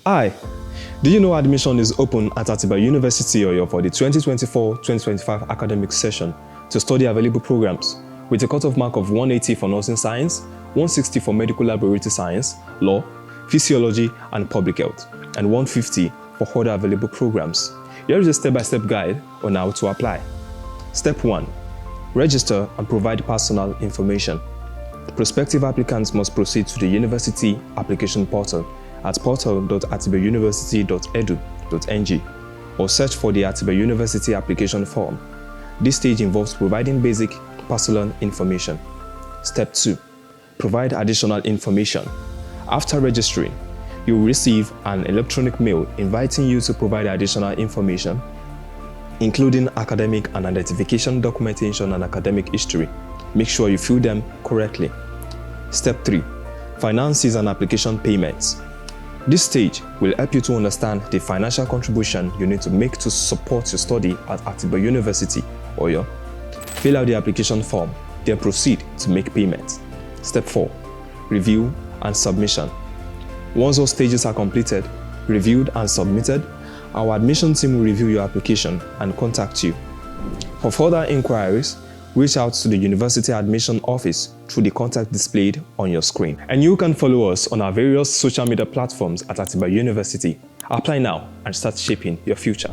Hi, do you know admission is open at Atiba University Oyo for the 2024-2025 academic session to study available programs with a cutoff mark of 180 for nursing science, 160 for medical laboratory science, law, physiology and public health, and 150 for other available programs. Here is a step-by-step guide on how to apply. Step 1. Register and provide personal information. Prospective applicants must proceed to the university application portal at portal.atibauniversity.edu.ng or search for the Atiba University application form. This stage involves providing basic personal information. Step 2. Provide additional information. After registering, you will receive an electronic mail inviting you to provide additional information, including academic and identification documentation and academic history. Make sure you fill them correctly. Step 3. Finances and application payments. This stage will help you to understand the financial contribution you need to make to support your study at Atiba University Oyo. Fill out the application form, then proceed to make payments. Step 4. Review and submission. Once those stages are completed, reviewed and submitted, our admission team will review your application and contact you. For further inquiries, reach out to the University Admission Office through the contact displayed on your screen. And you can follow us on our various social media platforms at Atiba University. Apply now and start shaping your future.